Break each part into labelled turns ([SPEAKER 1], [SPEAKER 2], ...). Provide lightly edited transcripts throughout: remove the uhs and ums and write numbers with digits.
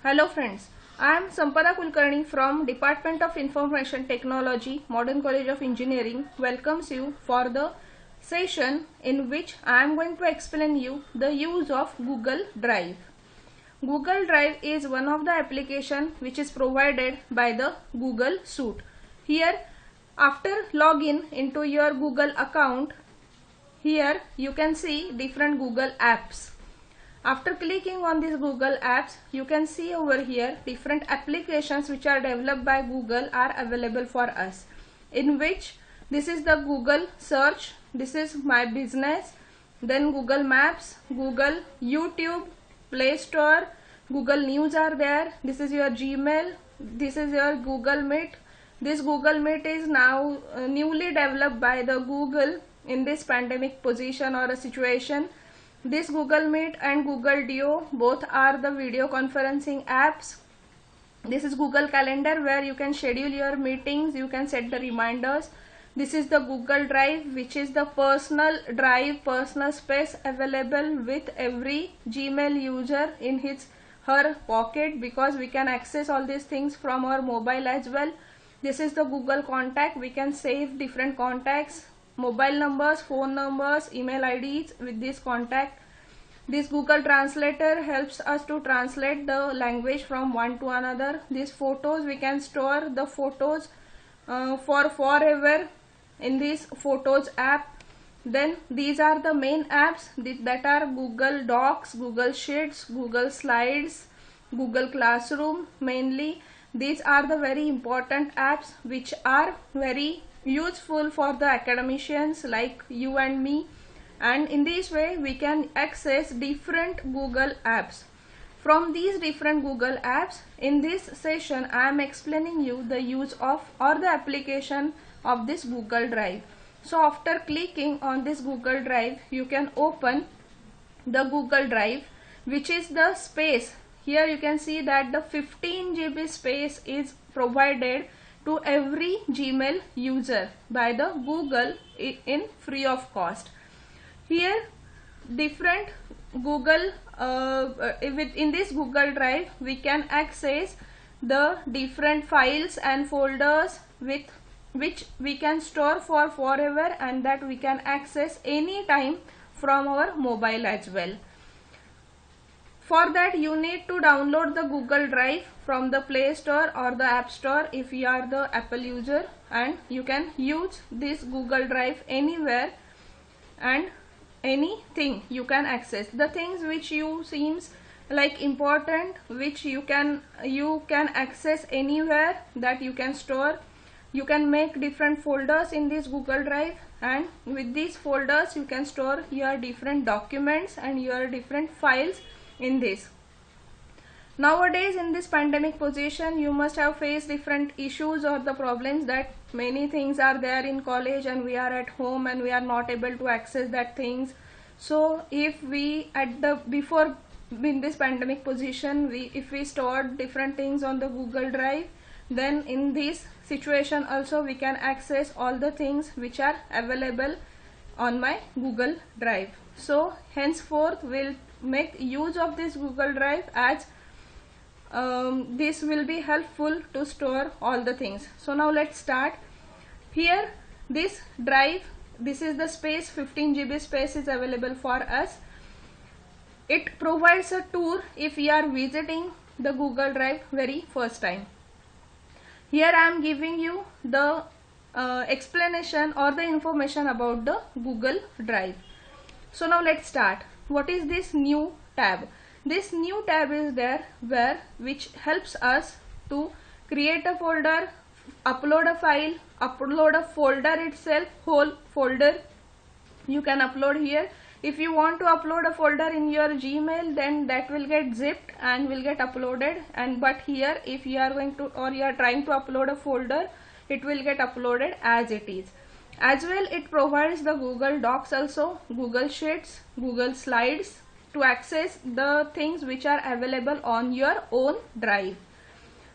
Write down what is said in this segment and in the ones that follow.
[SPEAKER 1] Hello friends, I am Sampada Kulkarni from Department of Information Technology, Modern College of Engineering welcomes you for the session in which I am going to explain you the use of Google Drive. Google Drive is one of the application which is provided by the Google Suite. Here, after login into your Google account, here you can see different Google apps. After clicking on these Google apps, you can see over here different applications which are developed by Google are available for us, in which this is the Google search, this is my business, then Google Maps, Google YouTube, Play Store, Google News are there, this is your Gmail, this is your Google Meet. This Google Meet is now newly developed by the Google in this pandemic position or a situation. This Google Meet and Google Duo both are the video conferencing apps. This is Google Calendar where you can schedule your meetings, you can set the reminders. This is the Google Drive, which is the personal drive, personal space available with every Gmail user in her pocket, because we can access all these things from our mobile as well. This is the Google Contact, we can save different contacts, mobile numbers, phone numbers, email IDs with this contact. This Google Translator helps us to translate the language from one to another. These photos, we can store the photos for forever in this Photos app. Then these are the main apps that are Google Docs, Google Sheets, Google Slides, Google Classroom mainly. These are the very important apps which are very useful for the academicians like you and me, and in this way we can access different Google apps. From these different Google apps, in this session I am explaining you the use of or the application of this Google Drive. So after clicking on this Google Drive, you can open the Google Drive, which is the space. Here you can see that the 15 GB space is provided to every Gmail user by the Google in free of cost. Here different Google in this Google Drive we can access the different files and folders with which we can store for forever, and that we can access anytime from our mobile as well. For that you need to download the Google Drive from the Play Store or the App Store if you are the Apple user, and you can use this Google Drive anywhere and anything you can access. The things which you seems like important, which you can access anywhere, that you can store. You can make different folders in this Google Drive, and with these folders you can store your different documents and your different files in this. Nowadays in this pandemic position, you must have faced different issues or the problems that many things are there in college and we are at home and we are not able to access that things. So if we before in this pandemic position, if we stored different things on the Google Drive, then in this situation also we can access all the things which are available on my Google Drive. So henceforth we'll make use of this Google Drive, as this will be helpful to store all the things. So now let's start. Here this drive, this is the space, 15 GB space is available for us. It provides a tour if you are visiting the Google Drive very first time. Here I am giving you the explanation or the information about the Google Drive. So now let's start. What is this new tab? This new tab is there which helps us to create a folder, upload a file, upload a folder itself, whole folder you can upload here. If you want to upload a folder in your Gmail, then that will get zipped and will get uploaded, and but here if you are going to or you are trying to upload a folder, it will get uploaded as it is. As well, it provides the Google Docs also, Google Sheets, Google Slides to access the things which are available on your own drive.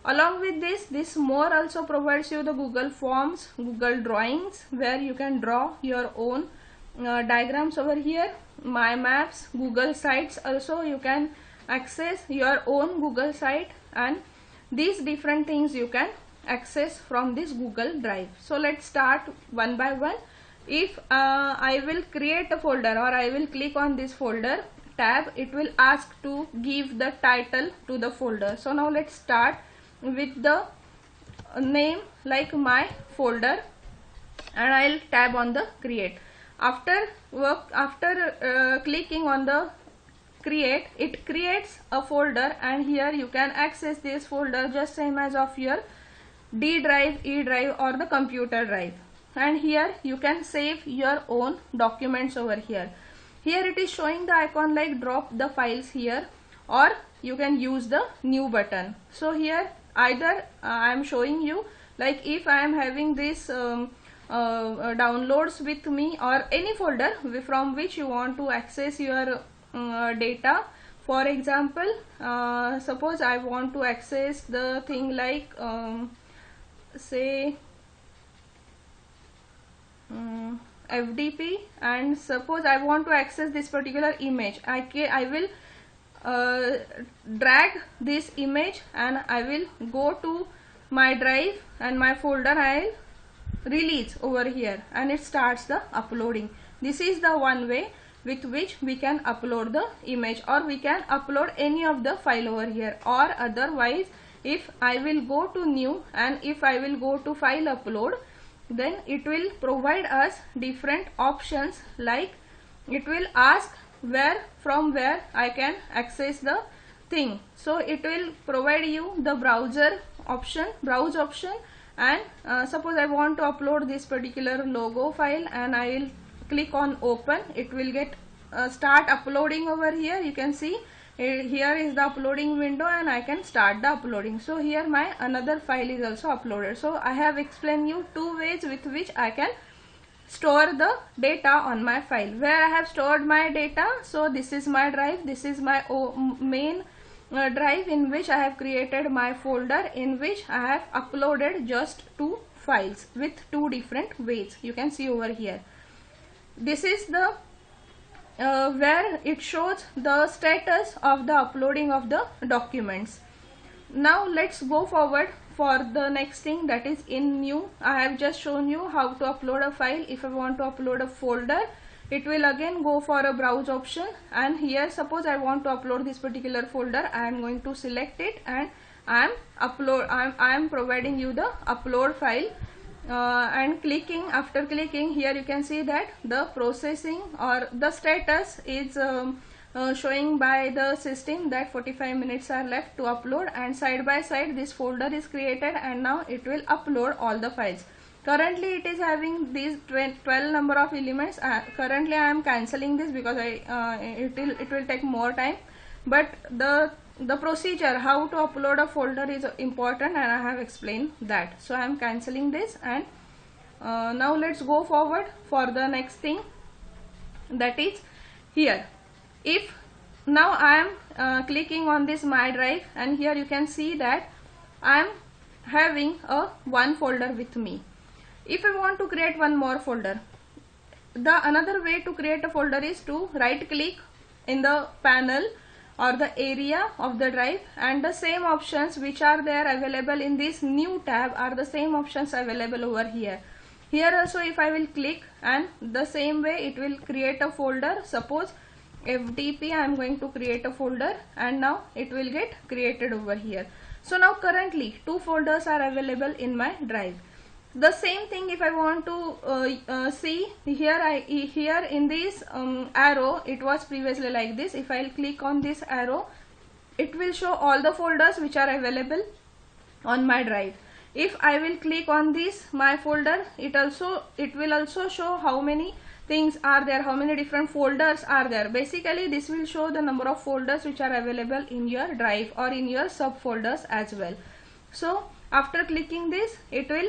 [SPEAKER 1] Along with this more also provides you the Google Forms, Google Drawings, where you can draw your own diagrams over here, My Maps, Google Sites also you can access your own Google site, and these different things you can access from this Google Drive. So let's start one by one. If I will create a folder, or I will click on this folder tab, it will ask to give the title to the folder. So now let's start with the name like my folder, and I'll tab on the create. After clicking on the create, it creates a folder, and here you can access this folder just same as of your D drive, E drive, or the computer drive. And here you can save your own documents over here. Here it is showing the icon like drop the files here, or you can use the new button. So here either I am showing you like if I am having this downloads with me, or any folder from which you want to access your data. For example, suppose I want to access the thing like say FDP, and suppose I want to access this particular image. I will drag this image, and I will go to my drive, and my folder I will release over here, and it starts the uploading. This is the one way with which we can upload the image, or we can upload any of the file over here. Or otherwise, if I will go to new, and if I will go to file upload, then it will provide us different options, like it will ask from where I can access the thing. So it will provide you the browse option, and suppose I want to upload this particular logo file, and I will click on open. It will get start uploading over here. You can see here is the uploading window, and I can start the uploading. So here my another file is also uploaded. So I have explained you two ways with which I can store the data on my file. Where I have stored my data, so this is my drive, this is my main drive in which I have created my folder, in which I have uploaded just two files with two different ways. You can see over here. This is the where it shows the status of the uploading of the documents. Now let's go forward for the next thing, that is in new. I have just shown you how to upload a file. If I want to upload a folder, it will again go for a browse option, and here suppose I want to upload this particular folder. I am going to select it, and I am providing you the upload file, and after clicking here, you can see that the processing or the status is showing by the system that 45 minutes are left to upload, and side by side this folder is created, and now it will upload all the files. Currently it is having these 12 number of elements. Currently I am cancelling this because it will take more time, but the procedure how to upload a folder is important, and I have explained that. So I am cancelling this, and now let's go forward for the next thing, that is here. If now I am clicking on this my drive, and here you can see that I am having a one folder with me. If I want to create one more folder, the another way to create a folder is to right click in the panel or the area of the drive, and the same options which are there available in this new tab are the same options available over here. Here also if I will click, and the same way it will create a folder. Suppose FDP, I am going to create a folder, and now it will get created over here. So now currently two folders are available in my drive. The same thing if I want to see here in this arrow, it was previously like this. If I will click on this arrow, it will show all the folders which are available on my drive. If I will click on this my folder, it will also show how many things are there, how many different folders are there. Basically this will show the number of folders which are available in your drive or in your subfolders as well. So after clicking this, it will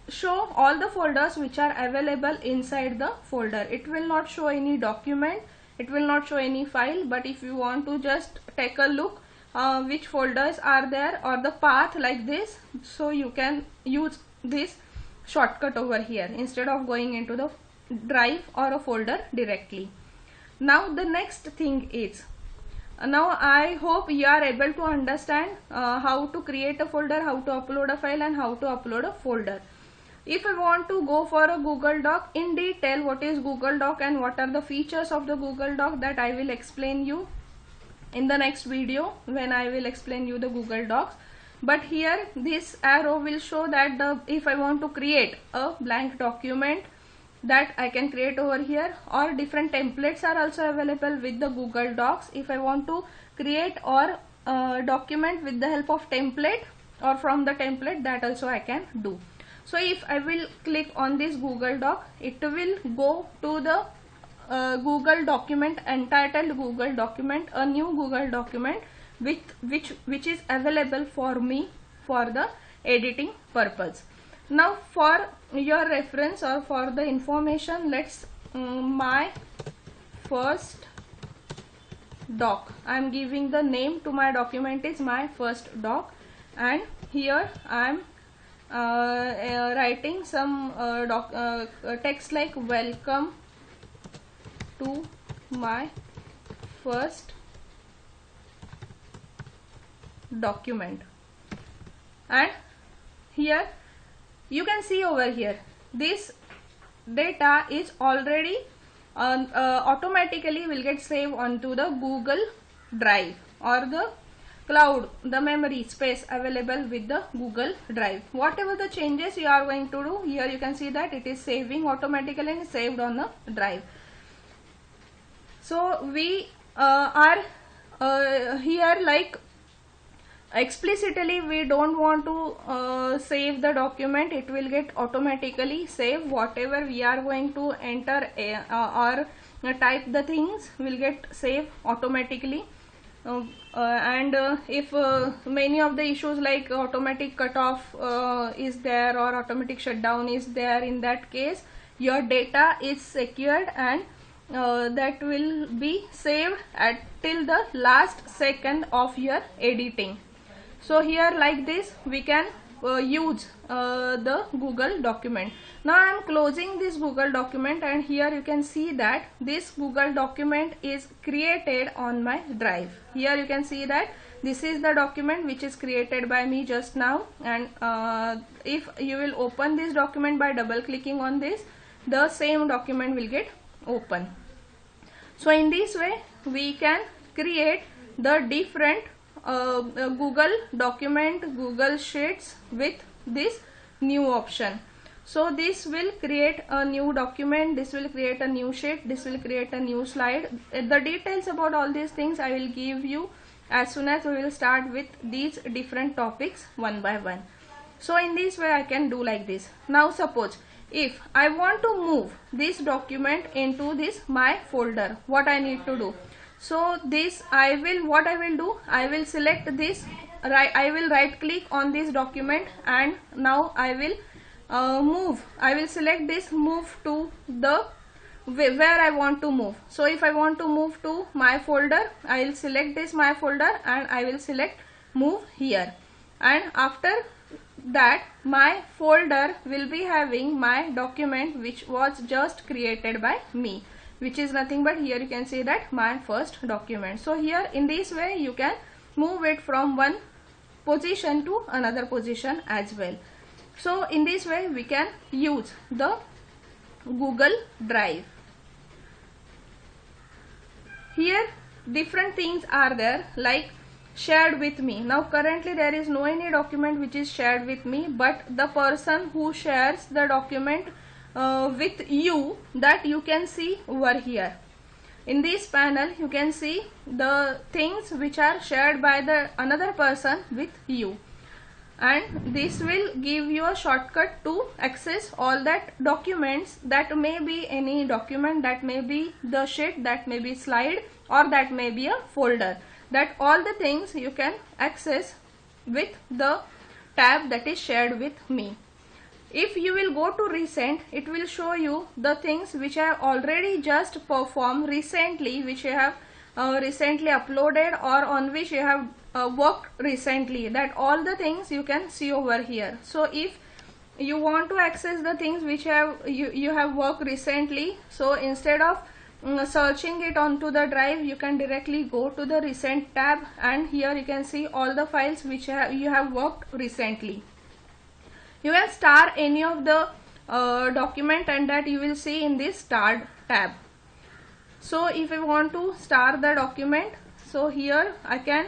[SPEAKER 1] show all the folders which are available inside the folder. It will not show any document, it will not show any file, but if you want to just take a look which folders are there or the path like this, so you can use this shortcut over here instead of going into the drive or a folder directly. Now the next thing is, Now I hope you are able to understand how to create a folder, how to upload a file, and how to upload a folder. If I want to go for a Google Doc in detail, what is Google Doc and what are the features of the Google Doc, that I will explain you in the next video when I will explain you the Google Docs. But here this arrow will show that if I want to create a blank document, that I can create over here, or different templates are also available with the Google Docs. If I want to create or document with the help of template or from the template, that also I can do. So if I will click on this Google Doc, it will go to the Google document entitled Google document, a new Google document which is available for me for the editing purpose. Now for your reference or for the information, let's my first doc. I am giving the name to my document is my first doc, and here I am writing some text like welcome to my first document. And here you can see over here this data is already automatically will get saved onto the Google Drive or the cloud, the memory space available with the Google Drive. Whatever the changes you are going to do, here you can see that it is saving automatically and saved on the drive. So we are here like explicitly we don't want to save the document. It will get automatically saved. Whatever we are going to enter or type the things will get saved automatically. If many of the issues like automatic cutoff is there or automatic shutdown is there, in that case your data is secured and that will be saved at till the last second of your editing. So here like this we can use the Google document. Now I am closing this Google document, and here you can see that this Google document is created on my drive. Here you can see that this is the document which is created by me just now, and if you will open this document by double clicking on this, the same document will get open. So in this way we can create the different Google document, Google Sheets with this new option. So this will create a new document, this will create a new sheet, this will create a new slide. The details about all these things I will give you as soon as we will start with these different topics one by one. So in this way I can do like this. Now suppose if I want to move this document into this my folder, what I need to do? So this I will select this, I will right click on this document, and now I will select this, move to the where I want to move. So if I want to move to my folder, I will select this my folder and I will select move here, and after that my folder will be having my document which was just created by me, which is nothing but here you can see that my first document. So here in this way you can move it from one position to another position as well. So in this way we can use the Google Drive. Here different things are there like shared with me. Now currently there is no any document which is shared with me, but the person who shares the document with you, that you can see over here. In this panel you can see the things which are shared by the another person with you, and this will give you a shortcut to access all that documents. That may be any document, that may be the sheet, that may be slide, or that may be a folder. That all the things you can access with the tab that is shared with me. If you will go to recent, it will show you the things which I have already just performed recently, which you have recently uploaded, or on which you have worked recently. That all the things you can see over here. So if you want to access the things which you have worked recently, so instead of searching it onto the drive, you can directly go to the recent tab, and here you can see all the files which you have worked recently. You can star any of the document, and that you will see in this star tab. So if I want to star the document, so here I can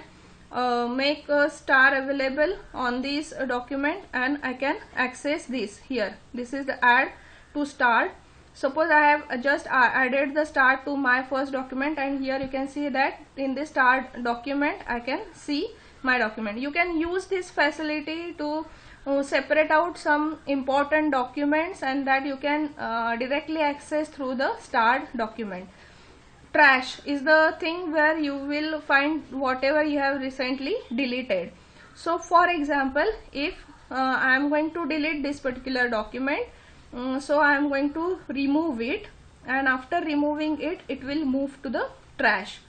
[SPEAKER 1] make a star available on this document, and I can access this here. This is the add to star. Suppose I have just added the star to my first document, and here you can see that in this star document I can see my document. You can use this facility to separate out some important documents, and that you can directly access through the starred document. Trash is the thing where you will find whatever you have recently deleted. So for example, if I am going to delete this particular document, so I am going to remove it, and after removing it, it will move to the trash.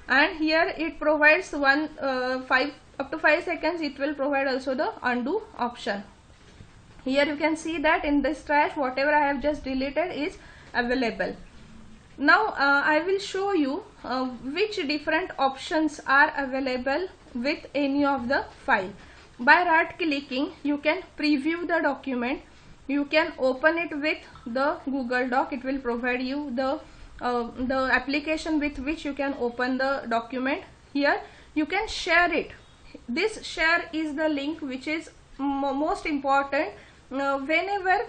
[SPEAKER 1] And here it provides up to 5 seconds. It will provide also the undo option. Here you can see that in this trash, whatever I have just deleted is available. Now I will show you which different options are available with any of the file. By right clicking, you can preview the document. You can open it with the Google Doc. It will provide you the application with which you can open the document. Here you can share it. This share is the link which is most important whenever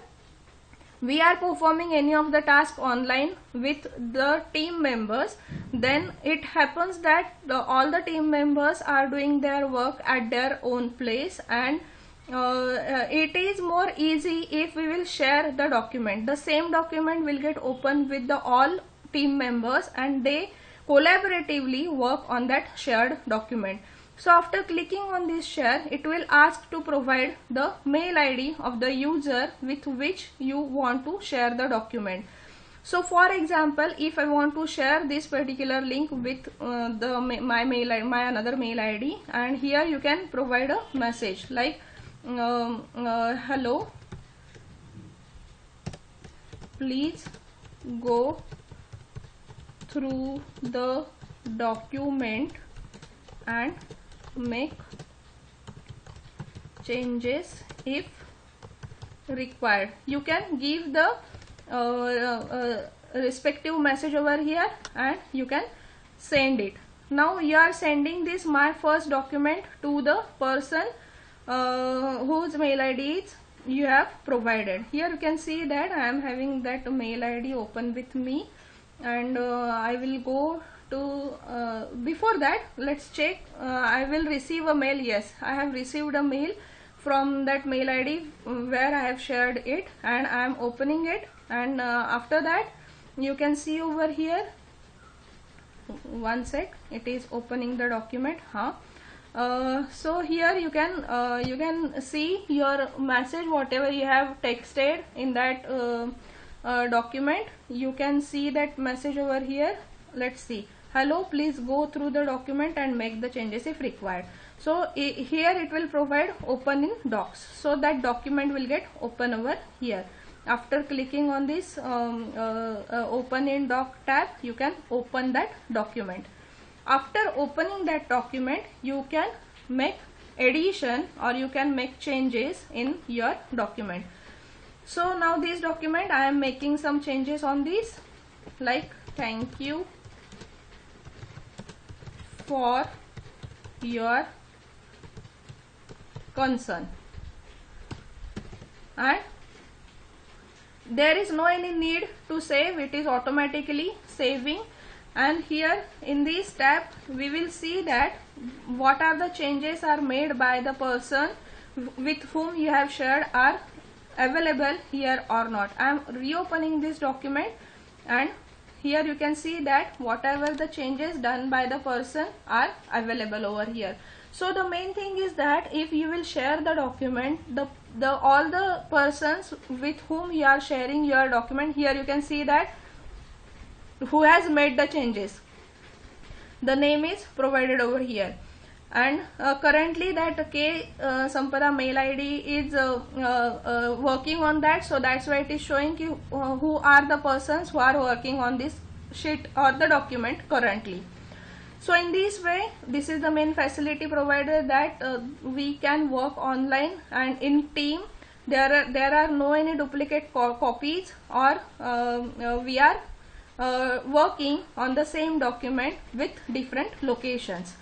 [SPEAKER 1] we are performing any of the task online with the team members. Then it happens that all the team members are doing their work at their own place, and it is more easy if we will share the document. The same document will get opened with the all team members, and they collaboratively work on that shared document. So after clicking on this share, it will ask to provide the mail ID of the user with which you want to share the document. So for example, if I want to share this particular link with my another mail ID, and here you can provide a message like hello, please go through the document and make changes if required. You can give the respective message over here, and you can send it. Now you are sending this my first document to the person whose mail ID you have provided. Here you can see that I am having that mail ID open with me, and I will go to before that, let's check. I will receive a mail. Yes, I have received a mail from that mail ID where I have shared it, and I am opening it. And after that, you can see over here, one sec, it is opening the document. So here you can see your message, whatever you have texted in that document. You can see that message over here. Let's see. Hello, please go through the document and make the changes if required. So here it will provide open in docs, so that document will get open over here. After clicking on this open in doc tab, you can open that document. After opening that document, you can make addition or you can make changes in your document. So now this document, I am making some changes on this, like thank you for your concern, and there is no any need to save, it is automatically saving. And here in this tab, we will see that what are the changes are made by the person with whom you have shared are available here or not. I am reopening this document, and here you can see that whatever the changes done by the person are available over here. So the main thing is that if you will share the document, all the persons with whom you are sharing your document, here you can see that who has made the changes, the name is provided over here. And currently that K Sampada mail ID is working on that, so that's why it is showing you who are the persons who are working on this sheet or the document currently. So in this way, this is the main facility provided, that we can work online and in team. There are no any duplicate copies, or we are working on the same document with different locations.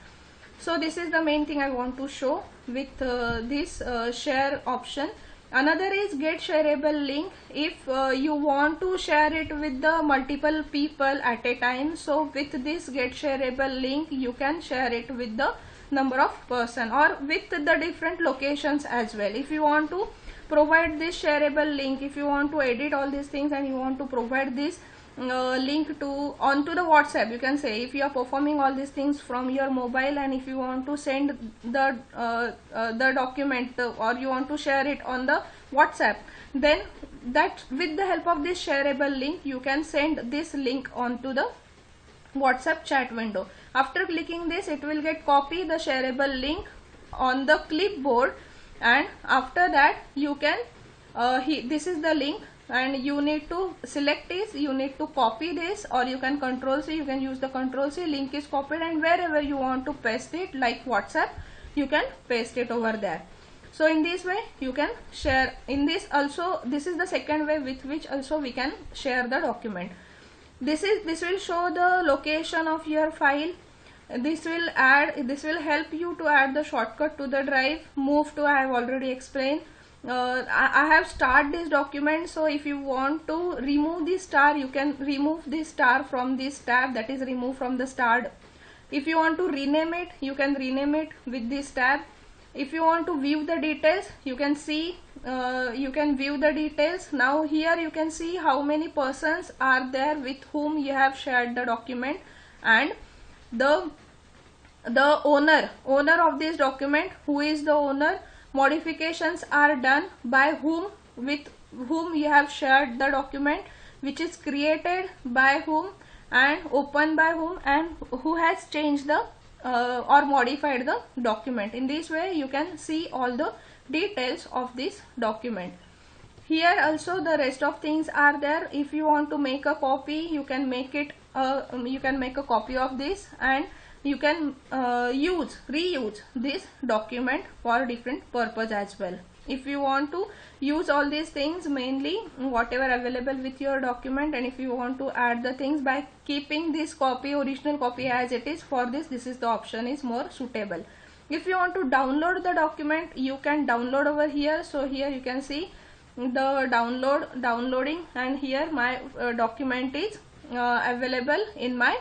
[SPEAKER 1] So this is the main thing I want to show with this share option. Another is get shareable link. If you want to share it with the multiple people at a time, so with this get shareable link you can share it with the number of person or with the different locations as well. If you want to provide this shareable link, if you want to edit all these things and you want to provide this link to onto the WhatsApp, you can say, if you are performing all these things from your mobile and if you want to send the document or you want to share it on the WhatsApp, then that with the help of this shareable link you can send this link onto the WhatsApp chat window. After clicking this, it will get copy the shareable link on the clipboard, and after that you can this is the link, and you need to select this, you need to copy this, or you can Control C, you can use the Control C. Link is copied, and wherever you want to paste it, like WhatsApp, you can paste it over there. So in this way you can share. In this also, this is the second way with which also we can share the document. This will show the location of your file. This will help you to add the shortcut to the drive. Move to, I have already explained. I have starred this document, so if you want to remove this star, you can remove this star from this tab, that is remove from the starred. If you want to rename it, you can rename it with this tab. If you want to view the details, you can see, you can view the details. Now here you can see how many persons are there with whom you have shared the document, and the owner of this document, who is the owner, modifications are done by whom, with whom you have shared the document, which is created by whom and opened by whom, and who has changed the or modified the document. In this way you can see all the details of this document. Here also the rest of things are there. If you want to make a copy, you can make it you can make a copy of this, and you can reuse this document for different purpose as well. If you want to use all these things, mainly whatever available with your document, and if you want to add the things by keeping this copy, original copy as it is, for this is the option is more suitable. If you want to download the document, you can download over here. So here you can see the downloading, and here my document is available in my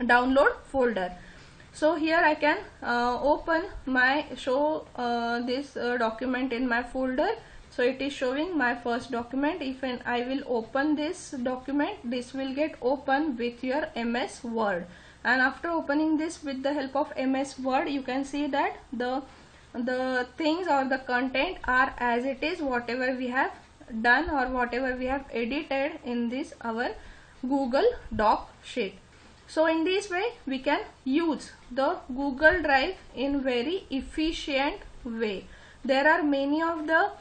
[SPEAKER 1] download folder. So here I can open my this document in my folder. So it is showing my first document. If I will open this document, this will get open with your MS Word, and after opening this with the help of MS Word, you can see that the things or the content are as it is, whatever we have done or whatever we have edited in this our Google Doc sheet. So in this way we can use the Google Drive in very efficient way. There are many of the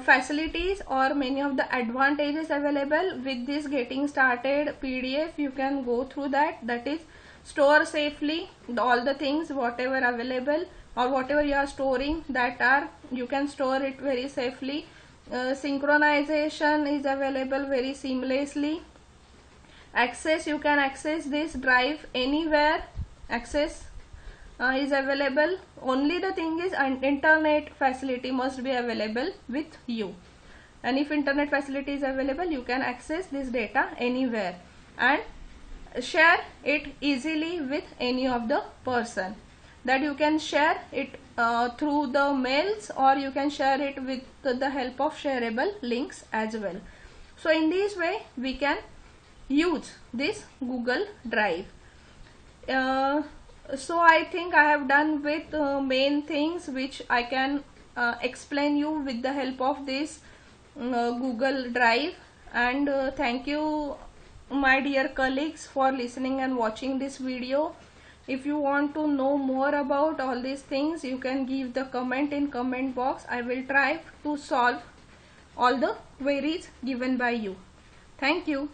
[SPEAKER 1] facilities or many of the advantages available with this getting started PDF. You can go through that. That is, store safely all the things whatever available or whatever you are storing, that you can store it very safely. Synchronization is available very seamlessly. Access, you can access this drive anywhere. Access is available. Only the thing is internet facility must be available with you, and if internet facility is available, you can access this data anywhere and share it easily with any of the person. That you can share it through the mails, or you can share it with the help of shareable links as well. So in this way we can use this Google Drive. So I think I have done with main things which I can explain you with the help of this Google Drive. And thank you my dear colleagues for listening and watching this video. If you want to know more about all these things, you can give the comment in comment box. I will try to solve all the queries given by you. Thank you.